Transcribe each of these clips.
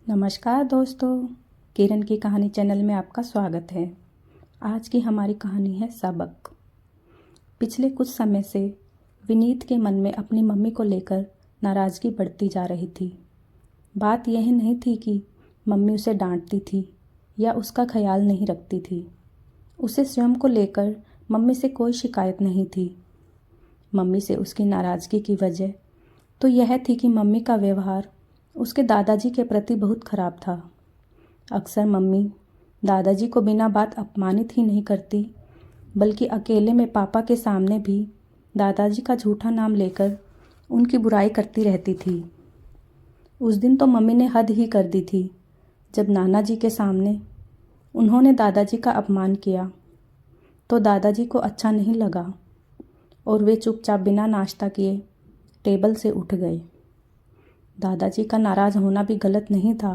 नमस्कार दोस्तों, किरण की कहानी चैनल में आपका स्वागत है। आज की हमारी कहानी है सबक। पिछले कुछ समय से विनीत के मन में अपनी मम्मी को लेकर नाराज़गी बढ़ती जा रही थी। बात यह नहीं थी कि मम्मी उसे डांटती थी या उसका ख्याल नहीं रखती थी। उसे स्वयं को लेकर मम्मी से कोई शिकायत नहीं थी। मम्मी से उसकी नाराज़गी की वजह तो यह थी कि मम्मी का व्यवहार उसके दादाजी के प्रति बहुत खराब था। अक्सर मम्मी दादाजी को बिना बात अपमानित ही नहीं करती, बल्कि अकेले में पापा के सामने भी दादाजी का झूठा नाम लेकर उनकी बुराई करती रहती थी। उस दिन तो मम्मी ने हद ही कर दी थी, जब नाना जी के सामने उन्होंने दादाजी का अपमान किया तो दादाजी को अच्छा नहीं लगा और वे चुपचाप बिना नाश्ता किए टेबल से उठ गए। दादाजी का नाराज़ होना भी गलत नहीं था।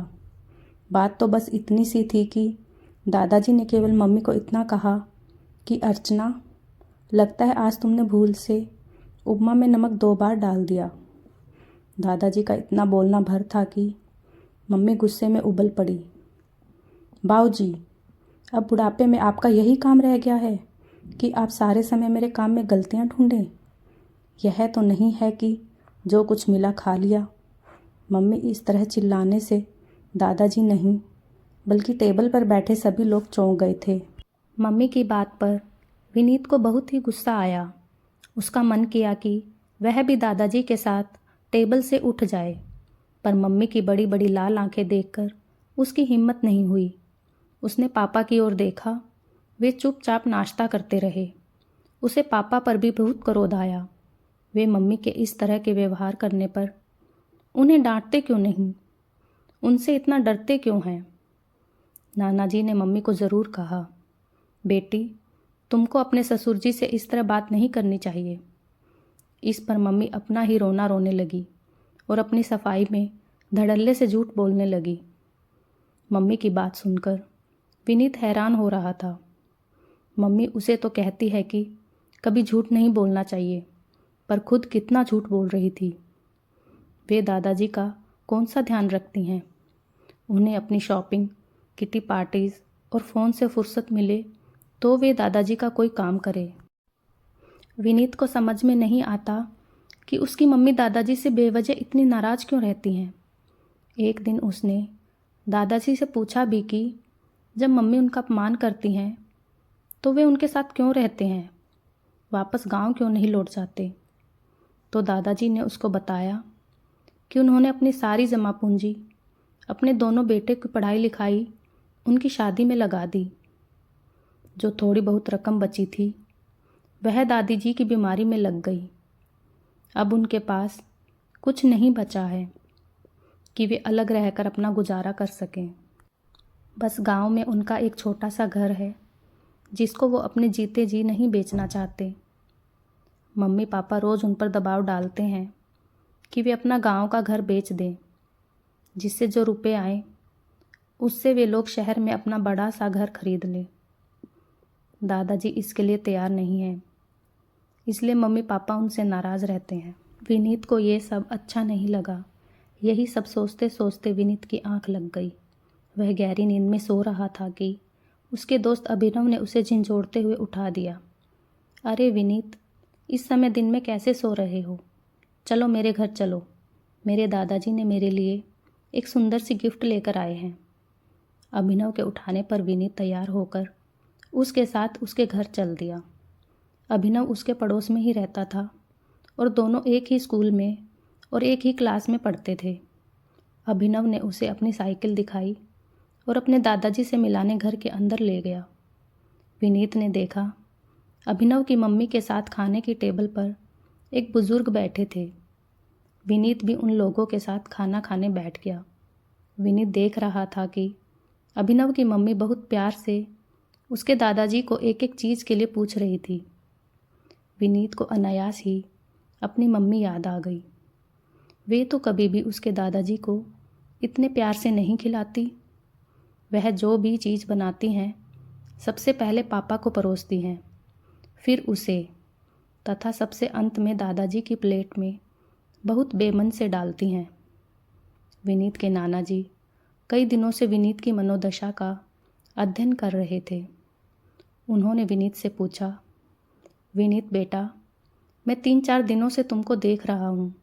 बात तो बस इतनी सी थी कि दादाजी ने केवल मम्मी को इतना कहा कि अर्चना, लगता है आज तुमने भूल से उपमा में नमक 2 बार डाल दिया। दादाजी का इतना बोलना भर था कि मम्मी गुस्से में उबल पड़ी। बाऊजी, अब बुढ़ापे में आपका यही काम रह गया है कि आप सारे समय मेरे काम में गलतियां ढूंढें। यह तो नहीं है कि जो कुछ मिला खा लिया। मम्मी इस तरह चिल्लाने से दादाजी नहीं, बल्कि टेबल पर बैठे सभी लोग चौंक गए थे। मम्मी की बात पर विनीत को बहुत ही गुस्सा आया। उसका मन किया कि वह भी दादाजी के साथ टेबल से उठ जाए, पर मम्मी की बड़ी बड़ी लाल आंखें देखकर उसकी हिम्मत नहीं हुई। उसने पापा की ओर देखा। वे चुपचाप नाश्ता करते रहे। उसे पापा पर भी बहुत क्रोध आया। वे मम्मी के इस तरह के व्यवहार करने पर उन्हें डांटते क्यों नहीं, उनसे इतना डरते क्यों हैं। नाना जी ने मम्मी को ज़रूर कहा, बेटी, तुमको अपने ससुर जी से इस तरह बात नहीं करनी चाहिए। इस पर मम्मी अपना ही रोना रोने लगी और अपनी सफाई में धड़ल्ले से झूठ बोलने लगी। मम्मी की बात सुनकर विनीत हैरान हो रहा था। मम्मी उसे तो कहती है कि कभी झूठ नहीं बोलना चाहिए, पर खुद कितना झूठ बोल रही थी। वे दादाजी का कौन सा ध्यान रखती हैं। उन्हें अपनी शॉपिंग, किटी पार्टीज़ और फ़ोन से फुर्सत मिले तो वे दादाजी का कोई काम करे। विनीत को समझ में नहीं आता कि उसकी मम्मी दादाजी से बेवजह इतनी नाराज़ क्यों रहती हैं। एक दिन उसने दादाजी से पूछा भी कि जब मम्मी उनका अपमान करती हैं तो वे उनके साथ क्यों रहते हैं, वापस गांव क्यों नहीं लौट जाते। तो दादाजी ने उसको बताया कि उन्होंने अपनी सारी जमा पूंजी अपने दोनों बेटे की पढ़ाई लिखाई, उनकी शादी में लगा दी। जो थोड़ी बहुत रकम बची थी वह दादी जी की बीमारी में लग गई। अब उनके पास कुछ नहीं बचा है कि वे अलग रहकर अपना गुजारा कर सकें। बस गांव में उनका एक छोटा सा घर है जिसको वो अपने जीते जी नहीं बेचना चाहते। मम्मी पापा रोज़ उन पर दबाव डालते हैं कि वे अपना गांव का घर बेच दें, जिससे जो रुपए आए उससे वे लोग शहर में अपना बड़ा सा घर खरीद लें। दादाजी इसके लिए तैयार नहीं हैं, इसलिए मम्मी पापा उनसे नाराज़ रहते हैं। विनीत को ये सब अच्छा नहीं लगा। यही सब सोचते सोचते विनीत की आंख लग गई। वह गहरी नींद में सो रहा था कि उसके दोस्त अभिनव ने उसे झिंझोड़ते हुए उठा दिया। अरे विनीत, इस समय दिन में कैसे सो रहे हो? चलो मेरे घर चलो, मेरे दादाजी ने मेरे लिए एक सुंदर सी गिफ्ट लेकर आए हैं। अभिनव के उठाने पर विनीत तैयार होकर उसके साथ उसके घर चल दिया। अभिनव उसके पड़ोस में ही रहता था और दोनों एक ही स्कूल में और एक ही क्लास में पढ़ते थे। अभिनव ने उसे अपनी साइकिल दिखाई और अपने दादाजी से मिलाने घर के अंदर ले गया। विनीत ने देखा अभिनव की मम्मी के साथ खाने की टेबल पर एक बुजुर्ग बैठे थे। विनीत भी उन लोगों के साथ खाना खाने बैठ गया। विनीत देख रहा था कि अभिनव की मम्मी बहुत प्यार से उसके दादाजी को एक एक चीज़ के लिए पूछ रही थी। विनीत को अनायास ही अपनी मम्मी याद आ गई। वे तो कभी भी उसके दादाजी को इतने प्यार से नहीं खिलाती। वह जो भी चीज़ बनाती हैं सबसे पहले पापा को परोसती हैं, फिर उसे, तथा सबसे अंत में दादाजी की प्लेट में बहुत बेमन से डालती हैं। विनीत के नाना जी कई दिनों से विनीत की मनोदशा का अध्ययन कर रहे थे। उन्होंने विनीत से पूछा, विनीत बेटा, मैं 3-4 दिनों से तुमको देख रहा हूँ।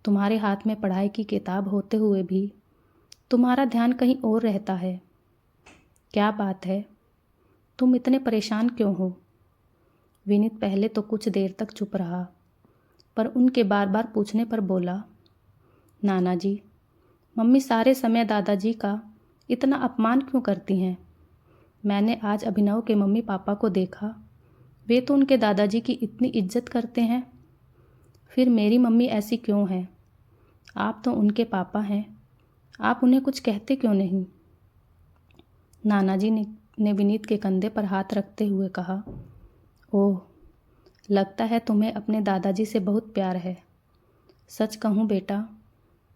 तुम्हारे हाथ में पढ़ाई की किताब होते हुए भी तुम्हारा ध्यान कहीं और रहता है। क्या बात है? तुम इतने परेशान क्यों हो? विनीत पहले तो कुछ देर तक चुप रहा, पर उनके बार बार पूछने पर बोला, नाना जी, मम्मी सारे समय दादाजी का इतना अपमान क्यों करती हैं? मैंने आज अभिनव के मम्मी पापा को देखा, वे तो उनके दादाजी की इतनी इज्जत करते हैं। फिर मेरी मम्मी ऐसी क्यों है? आप तो उनके पापा हैं, आप उन्हें कुछ कहते क्यों नहीं? नाना जी ने विनीत के कंधे पर हाथ रखते हुए कहा, ओह, लगता है तुम्हें अपने दादाजी से बहुत प्यार है। सच कहूँ बेटा,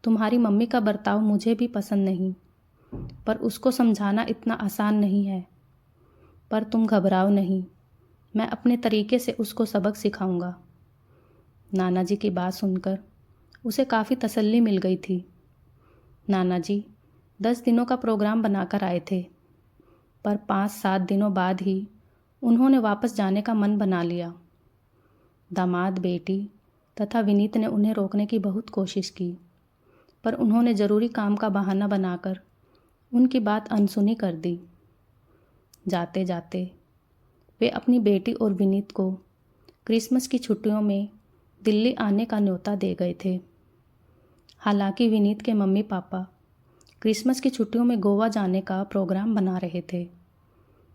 तुम्हारी मम्मी का बर्ताव मुझे भी पसंद नहीं, पर उसको समझाना इतना आसान नहीं है। पर तुम घबराओ नहीं, मैं अपने तरीके से उसको सबक सिखाऊंगा। नाना जी की बात सुनकर उसे काफ़ी तसल्ली मिल गई थी। नाना जी 10 दिनों का प्रोग्राम बनाकर आए थे, पर 5-7 दिनों बाद ही उन्होंने वापस जाने का मन बना लिया। दामाद बेटी तथा विनीत ने उन्हें रोकने की बहुत कोशिश की, पर उन्होंने ज़रूरी काम का बहाना बनाकर उनकी बात अनसुनी कर दी। जाते जाते वे अपनी बेटी और विनीत को क्रिसमस की छुट्टियों में दिल्ली आने का न्योता दे गए थे। हालांकि विनीत के मम्मी पापा क्रिसमस की छुट्टियों में गोवा जाने का प्रोग्राम बना रहे थे,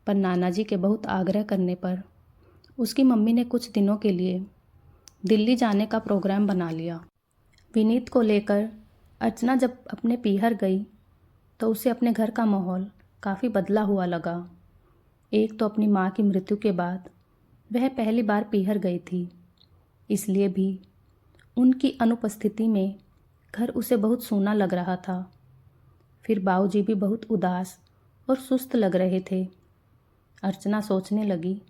पर नाना जी के बहुत आग्रह करने पर उसकी मम्मी ने कुछ दिनों के लिए दिल्ली जाने का प्रोग्राम बना लिया। विनीत को लेकर अर्चना जब अपने पीहर गई तो उसे अपने घर का माहौल काफ़ी बदला हुआ लगा। एक तो अपनी माँ की मृत्यु के बाद वह पहली बार पीहर गई थी, इसलिए भी उनकी अनुपस्थिति में घर उसे बहुत सूना लग रहा था। फिर बाबूजी भी बहुत उदास और सुस्त लग रहे थे। अर्चना सोचने लगी,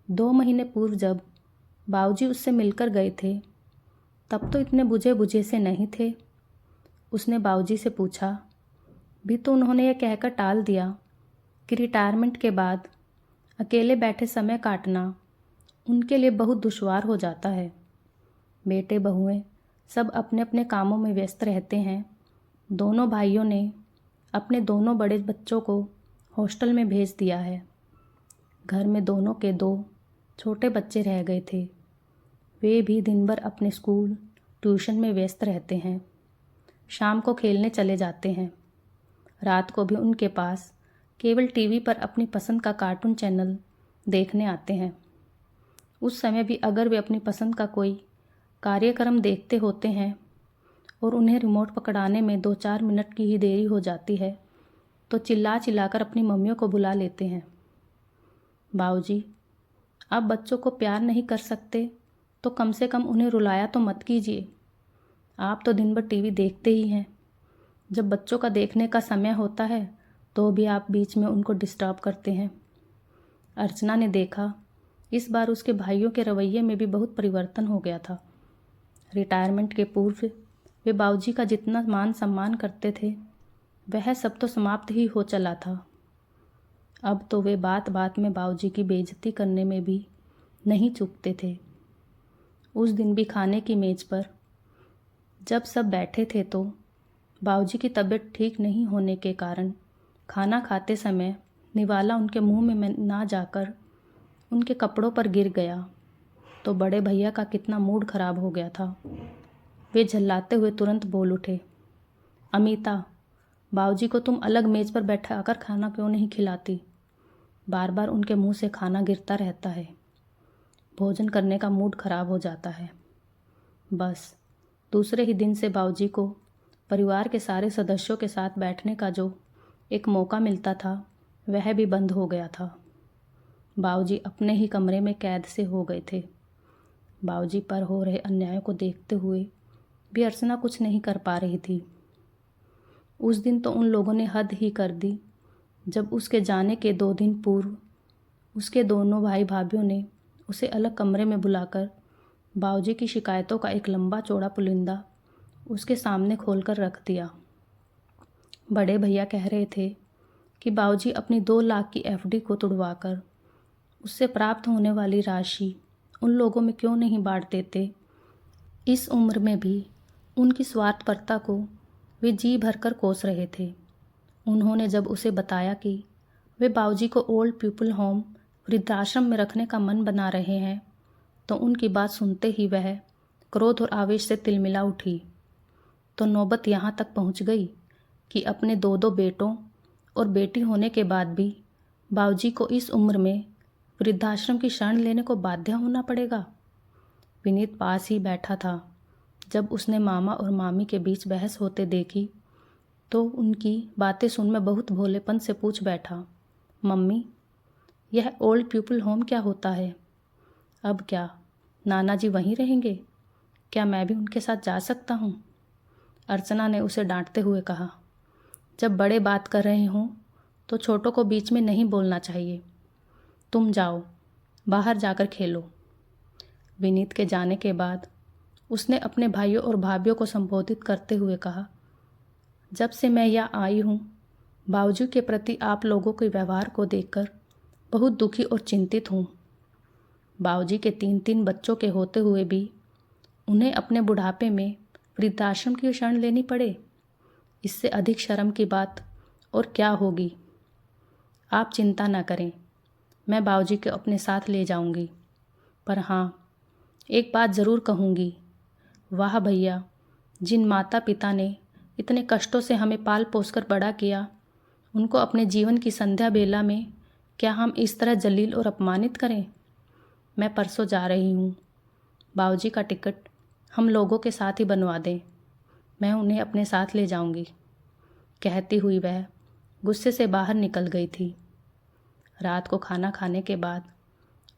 2 महीने पूर्व जब बाबूजी उससे मिलकर गए थे तब तो इतने बुझे बुझे से नहीं थे। उसने बाबूजी से पूछा भी तो उन्होंने यह कहकर टाल दिया कि रिटायरमेंट के बाद अकेले बैठे समय काटना उनके लिए बहुत दुश्वार हो जाता है। बेटे बहुएं सब अपने अपने कामों में व्यस्त रहते हैं। दोनों भाइयों ने अपने दोनों बड़े बच्चों को हॉस्टल में भेज दिया है। घर में दोनों के 2 छोटे बच्चे रह गए थे। वे भी दिन भर अपने स्कूल ट्यूशन में व्यस्त रहते हैं। शाम को खेलने चले जाते हैं। रात को भी उनके पास केवल टीवी पर अपनी पसंद का कार्टून चैनल देखने आते हैं। उस समय भी अगर वे अपनी पसंद का कोई कार्यक्रम देखते होते हैं और उन्हें रिमोट पकड़ाने में 2-4 मिनट की ही देरी हो जाती है तो चिल्ला चिल्लाकर अपनी मम्मियों को बुला लेते हैं। बाबूजी, आप बच्चों को प्यार नहीं कर सकते तो कम से कम उन्हें रुलाया तो मत कीजिए। आप तो दिन भर टीवी देखते ही हैं। जब बच्चों का देखने का समय होता है तो भी आप बीच में उनको डिस्टर्ब करते हैं। अर्चना ने देखा इस बार उसके भाइयों के रवैये में भी बहुत परिवर्तन हो गया था। रिटायरमेंट के पूर्व वे बाबूजी का जितना मान सम्मान करते थे वह सब तो समाप्त ही हो चला था। अब तो वे बात बात में बाबूजी की बेइज्जती करने में भी नहीं चूकते थे। उस दिन भी खाने की मेज़ पर जब सब बैठे थे तो बाबूजी की तबीयत ठीक नहीं होने के कारण खाना खाते समय निवाला उनके मुंह में ना जाकर उनके कपड़ों पर गिर गया तो बड़े भैया का कितना मूड खराब हो गया था। वे झल्लाते हुए तुरंत बोल उठे, अमीता, बाबूजी को तुम अलग मेज़ पर बैठाकर खाना क्यों नहीं खिलाती? बार बार उनके मुंह से खाना गिरता रहता है। भोजन करने का मूड खराब हो जाता है। बस दूसरे ही दिन से बाबूजी को परिवार के सारे सदस्यों के साथ बैठने का जो एक मौका मिलता था वह भी बंद हो गया था। बाबूजी अपने ही कमरे में कैद से हो गए थे। बाबूजी पर हो रहे अन्यायों को देखते हुए भी अर्चना कुछ नहीं कर पा रही थी। उस दिन तो उन लोगों ने हद ही कर दी जब उसके जाने के 2 दिन पूर्व उसके दोनों भाई भाभीयों ने उसे अलग कमरे में बुलाकर बाबूजी की शिकायतों का एक लंबा चौड़ा पुलिंदा उसके सामने खोलकर रख दिया। बड़े भैया कह रहे थे कि बाबूजी अपनी 2 लाख की एफडी को तुड़वाकर उससे प्राप्त होने वाली राशि उन लोगों में क्यों नहीं बांट देते। इस उम्र में भी उनकी स्वार्थपरता को वे जी भरकर कोस रहे थे। उन्होंने जब उसे बताया कि वे बाबूजी को ओल्ड पीपल होम वृद्धाश्रम में रखने का मन बना रहे हैं, तो उनकी बात सुनते ही वह क्रोध और आवेश से तिलमिला उठी। तो नौबत यहाँ तक पहुँच गई कि अपने 2 बेटों और बेटी होने के बाद भी बाबूजी को इस उम्र में वृद्धाश्रम की शरण लेने को बाध्य होना पड़ेगा। विनीत पास ही बैठा था। जब उसने मामा और मामी के बीच बहस होते देखी तो उनकी बातें सुन में बहुत भोलेपन से पूछ बैठा, मम्मी, यह ओल्ड पीपल होम क्या होता है? अब क्या नाना जी वहीं रहेंगे? क्या मैं भी उनके साथ जा सकता हूँ? अर्चना ने उसे डांटते हुए कहा, जब बड़े बात कर रहे हों तो छोटों को बीच में नहीं बोलना चाहिए। तुम जाओ, बाहर जाकर खेलो। विनीत के जाने के बाद उसने अपने भाइयों और भाभियों को संबोधित करते हुए कहा, जब से मैं यहाँ आई हूँ बाबूजी के प्रति आप लोगों के व्यवहार को देखकर बहुत दुखी और चिंतित हूँ। बाबूजी के 3 बच्चों के होते हुए भी उन्हें अपने बुढ़ापे में वृद्धाश्रम की शरण लेनी पड़े। इससे अधिक शर्म की बात और क्या होगी। आप चिंता न करें, मैं बाबूजी को अपने साथ ले जाऊंगी। पर हाँ, एक बात ज़रूर कहूँगी, वाह भैया, जिन माता पिता ने इतने कष्टों से हमें पाल पोस कर बड़ा किया, उनको अपने जीवन की संध्या बेला में क्या हम इस तरह जलील और अपमानित करें? मैं परसों जा रही हूँ। बाबूजी का टिकट हम लोगों के साथ ही बनवा दें, मैं उन्हें अपने साथ ले जाऊंगी। कहती हुई वह गुस्से से बाहर निकल गई थी। रात को खाना खाने के बाद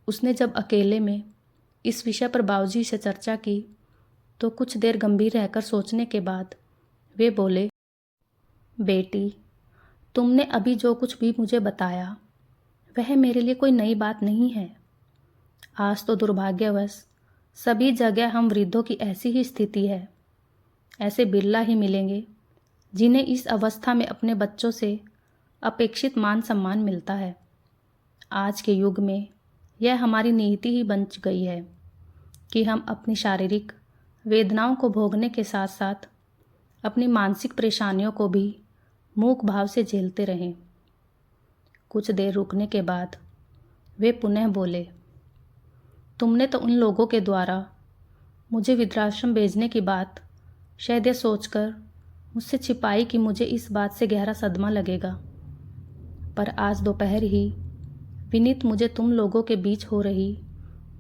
उसने जब अकेले में इस विषय पर बाबूजी से चर्चा की तो कुछ देर गंभीर रहकर सोचने के बाद वे बोले, बेटी, तुमने अभी जो कुछ भी मुझे बताया वह मेरे लिए कोई नई बात नहीं है। आज तो दुर्भाग्यवश सभी जगह हम वृद्धों की ऐसी ही स्थिति है। ऐसे बिरला ही मिलेंगे जिन्हें इस अवस्था में अपने बच्चों से अपेक्षित मान सम्मान मिलता है। आज के युग में यह हमारी नीति ही बन गई है कि हम अपनी शारीरिक वेदनाओं को भोगने के साथ साथ अपनी मानसिक परेशानियों को भी मूक भाव से झेलते रहें। कुछ देर रुकने के बाद वे पुनः बोले, तुमने तो उन लोगों के द्वारा मुझे वृद्धाश्रम भेजने की बात शायद यह सोचकर मुझसे छिपाई कि मुझे इस बात से गहरा सदमा लगेगा। पर आज दोपहर ही विनीत मुझे तुम लोगों के बीच हो रही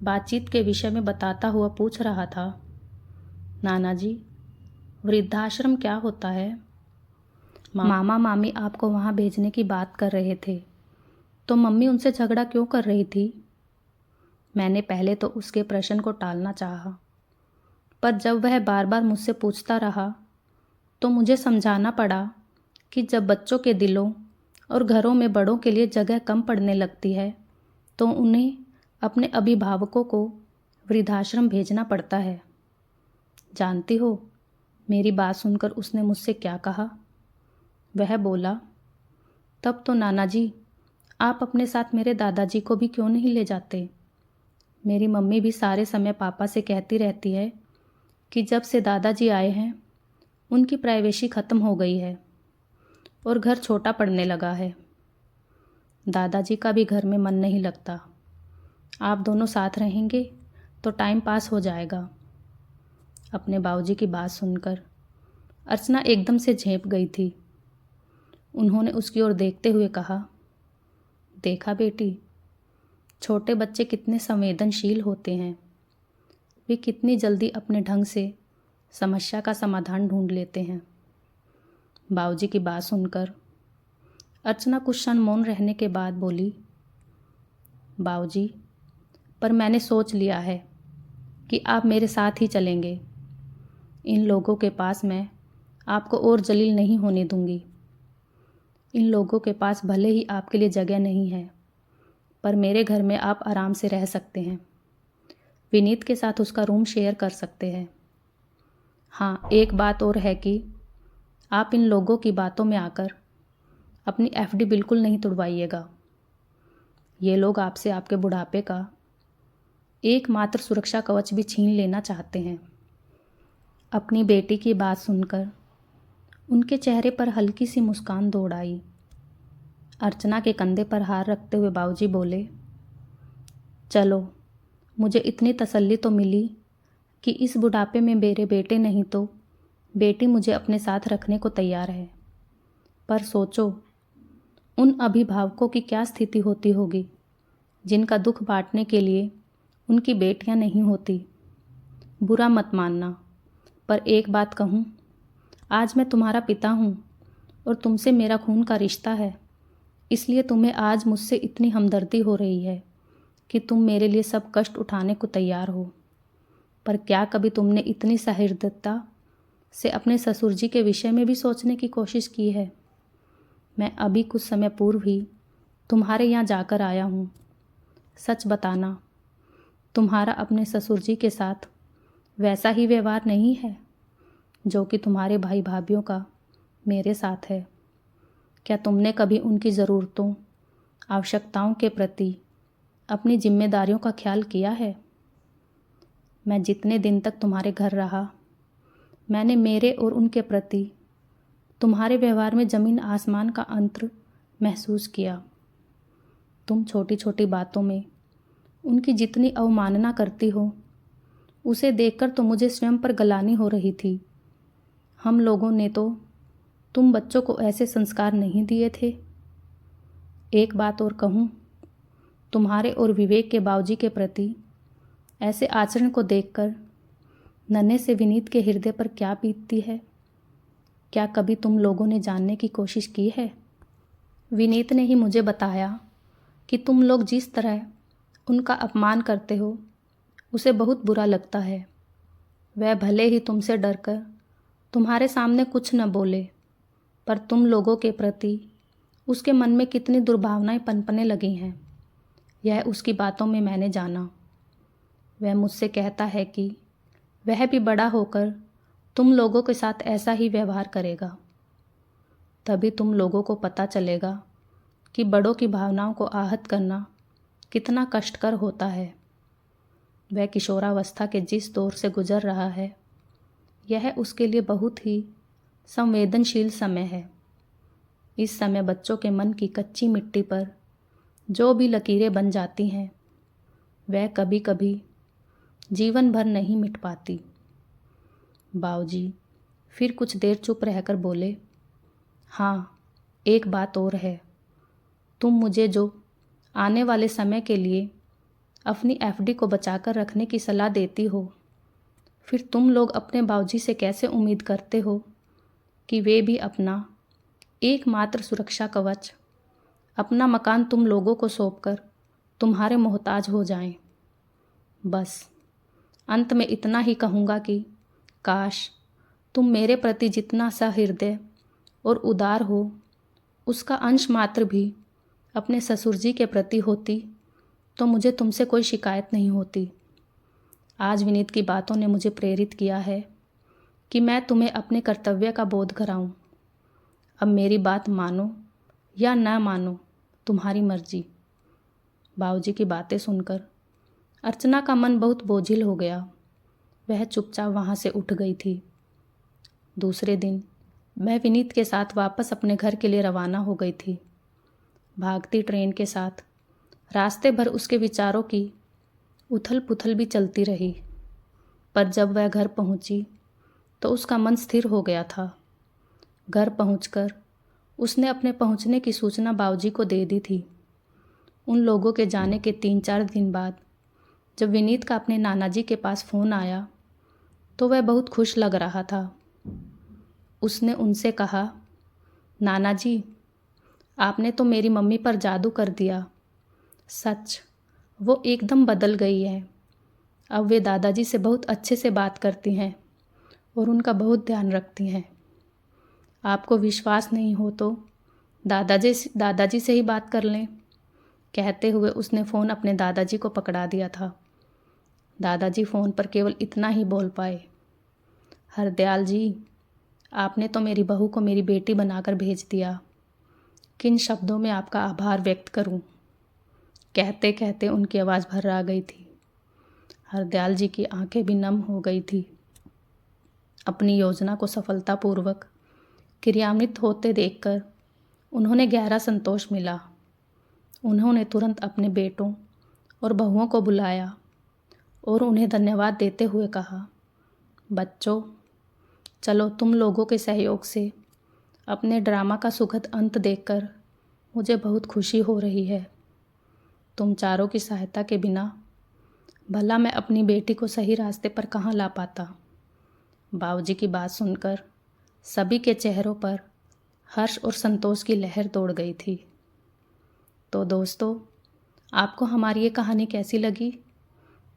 बातचीत के विषय में बताता हुआ पूछ रहा था, नाना जी, वृद्धाश्रम क्या होता है? मामा मामी आपको वहाँ भेजने की बात कर रहे थे, तो मम्मी उनसे झगड़ा क्यों कर रही थी? मैंने पहले तो उसके प्रश्न को टालना चाहा, पर जब वह बार बार मुझसे पूछता रहा तो मुझे समझाना पड़ा कि जब बच्चों के दिलों और घरों में बड़ों के लिए जगह कम पड़ने लगती है तो उन्हें अपने अभिभावकों को वृद्धाश्रम भेजना पड़ता है। जानती हो, मेरी बात सुनकर उसने मुझसे क्या कहा? वह बोला, तब तो नाना जी, आप अपने साथ मेरे दादाजी को भी क्यों नहीं ले जाते? मेरी मम्मी भी सारे समय पापा से कहती रहती है कि जब से दादाजी आए हैं उनकी प्राइवेसी ख़त्म हो गई है और घर छोटा पड़ने लगा है। दादाजी का भी घर में मन नहीं लगता। आप दोनों साथ रहेंगे तो टाइम पास हो जाएगा। अपने बाबूजी की बात सुनकर अर्चना एकदम से झेंप गई थी। उन्होंने उसकी ओर देखते हुए कहा, देखा बेटी, छोटे बच्चे कितने संवेदनशील होते हैं। वे कितनी जल्दी अपने ढंग से समस्या का समाधान ढूंढ लेते हैं। बाबूजी की बात सुनकर अर्चना कुछ क्षण मौन रहने के बाद बोली, बाबूजी, पर मैंने सोच लिया है कि आप मेरे साथ ही चलेंगे। इन लोगों के पास मैं आपको और जलील नहीं होने दूंगी। इन लोगों के पास भले ही आपके लिए जगह नहीं है, पर मेरे घर में आप आराम से रह सकते हैं। विनीत के साथ उसका रूम शेयर कर सकते हैं। हाँ, एक बात और है कि आप इन लोगों की बातों में आकर अपनी एफडी बिल्कुल नहीं तुड़वाइएगा। ये लोग आपसे आपके बुढ़ापे का एकमात्र सुरक्षा कवच भी छीन लेना चाहते हैं। अपनी बेटी की बात सुनकर उनके चेहरे पर हल्की सी मुस्कान दौड़ आई। अर्चना के कंधे पर हाथ रखते हुए बाबूजी बोले, चलो, मुझे इतनी तसल्ली तो मिली कि इस बुढ़ापे में मेरे बेटे नहीं तो बेटी मुझे अपने साथ रखने को तैयार है। पर सोचो, उन अभिभावकों की क्या स्थिति होती होगी जिनका दुख बांटने के लिए उनकी बेटियां नहीं होती। बुरा मत मानना, पर एक बात कहूँ, आज मैं तुम्हारा पिता हूँ और तुमसे मेरा खून का रिश्ता है, इसलिए तुम्हें आज मुझसे इतनी हमदर्दी हो रही है कि तुम मेरे लिए सब कष्ट उठाने को तैयार हो। पर क्या कभी तुमने इतनी सहृदयता से अपने ससुर जी के विषय में भी सोचने की कोशिश की है? मैं अभी कुछ समय पूर्व ही तुम्हारे यहाँ जाकर आया हूँ। सच बताना, तुम्हारा अपने ससुर जी के साथ वैसा ही व्यवहार नहीं है जो कि तुम्हारे भाई भाभीयों का मेरे साथ है। क्या तुमने कभी उनकी ज़रूरतों, आवश्यकताओं के प्रति अपनी जिम्मेदारियों का ख्याल किया है? मैं जितने दिन तक तुम्हारे घर रहा, मैंने मेरे और उनके प्रति तुम्हारे व्यवहार में ज़मीन आसमान का अंतर महसूस किया। तुम छोटी छोटी बातों में उनकी जितनी अवमानना करती हो, उसे देखकर तो मुझे स्वयं पर ग्लानि हो रही थी। हम लोगों ने तो तुम बच्चों को ऐसे संस्कार नहीं दिए थे। एक बात और कहूँ, तुम्हारे और विवेक के बाबूजी के प्रति ऐसे आचरण को देखकर नन्हे से विनीत के हृदय पर क्या बीतती है, क्या कभी तुम लोगों ने जानने की कोशिश की है? विनीत ने ही मुझे बताया कि तुम लोग जिस तरह उनका अपमान करते हो, उसे बहुत बुरा लगता है। वह भले ही तुमसे डरकर तुम्हारे सामने कुछ न बोले, पर तुम लोगों के प्रति उसके मन में कितनी दुर्भावनाएं पनपने लगी हैं, यह उसकी बातों में मैंने जाना। वह मुझसे कहता है कि वह भी बड़ा होकर तुम लोगों के साथ ऐसा ही व्यवहार करेगा। तभी तुम लोगों को पता चलेगा कि बड़ों की भावनाओं को आहत करना कितना कष्टकर होता है। वह किशोरावस्था के जिस दौर से गुजर रहा है, यह उसके लिए बहुत ही संवेदनशील समय है। इस समय बच्चों के मन की कच्ची मिट्टी पर जो भी लकीरें बन जाती हैं, वह कभी कभी जीवन भर नहीं मिट पाती। बाबूजी फिर कुछ देर चुप रहकर बोले, हाँ, एक बात और है। तुम मुझे जो आने वाले समय के लिए अपनी एफडी को बचाकर रखने की सलाह देती हो, फिर तुम लोग अपने बाबूजी से कैसे उम्मीद करते हो कि वे भी अपना एकमात्र सुरक्षा कवच, अपना मकान तुम लोगों को सौंपकर तुम्हारे मोहताज हो जाएं? बस अंत में इतना ही कहूँगा कि काश तुम मेरे प्रति जितना सहृदय और उदार हो, उसका अंश मात्र भी अपने ससुर जी के प्रति होती तो मुझे तुमसे कोई शिकायत नहीं होती। आज विनीत की बातों ने मुझे प्रेरित किया है कि मैं तुम्हें अपने कर्तव्य का बोध कराऊं। अब मेरी बात मानो या ना मानो, तुम्हारी मर्जी। बाबूजी की बातें सुनकर अर्चना का मन बहुत बोझिल हो गया। वह चुपचाप वहाँ से उठ गई थी। दूसरे दिन मैं विनीत के साथ वापस अपने घर के लिए रवाना हो गई थी। भागती ट्रेन के साथ रास्ते भर उसके विचारों की उथल पुथल भी चलती रही, पर जब वह घर पहुंची तो उसका मन स्थिर हो गया था। घर पहुंचकर उसने अपने पहुंचने की सूचना बाबूजी को दे दी थी। उन लोगों के जाने के 3-4 दिन बाद जब विनीत का अपने नाना जी के पास फ़ोन आया तो वह बहुत खुश लग रहा था। उसने उनसे कहा, नाना जी, आपने तो मेरी मम्मी पर जादू कर दिया। सच, वो एकदम बदल गई है। अब वे दादाजी से बहुत अच्छे से बात करती हैं और उनका बहुत ध्यान रखती हैं। आपको विश्वास नहीं हो तो दादाजी से ही बात कर लें। कहते हुए उसने फ़ोन अपने दादाजी को पकड़ा दिया था। दादाजी फ़ोन पर केवल इतना ही बोल पाए, हरदयाल जी, आपने तो मेरी बहू को मेरी बेटी बनाकर भेज दिया। किन शब्दों में आपका आभार व्यक्त करूं? कहते कहते उनकी आवाज़ भर्रा गई थी। हरदयाल जी की आंखें भी नम हो गई थी। अपनी योजना को सफलतापूर्वक क्रियान्वित होते देखकर उन्होंने गहरा संतोष मिला। उन्होंने तुरंत अपने बेटों और बहुओं को बुलाया और उन्हें धन्यवाद देते हुए कहा, बच्चों, चलो तुम लोगों के सहयोग से अपने ड्रामा का सुखद अंत देखकर मुझे बहुत खुशी हो रही है। तुम चारों की सहायता के बिना भला मैं अपनी बेटी को सही रास्ते पर कहाँ ला पाता। बाबूजी की बात सुनकर सभी के चेहरों पर हर्ष और संतोष की लहर दौड़ गई थी। तो दोस्तों, आपको हमारी ये कहानी कैसी लगी?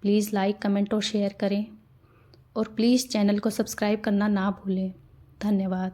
प्लीज़ लाइक, कमेंट और शेयर करें और प्लीज़ चैनल को सब्सक्राइब करना ना भूलें। धन्यवाद।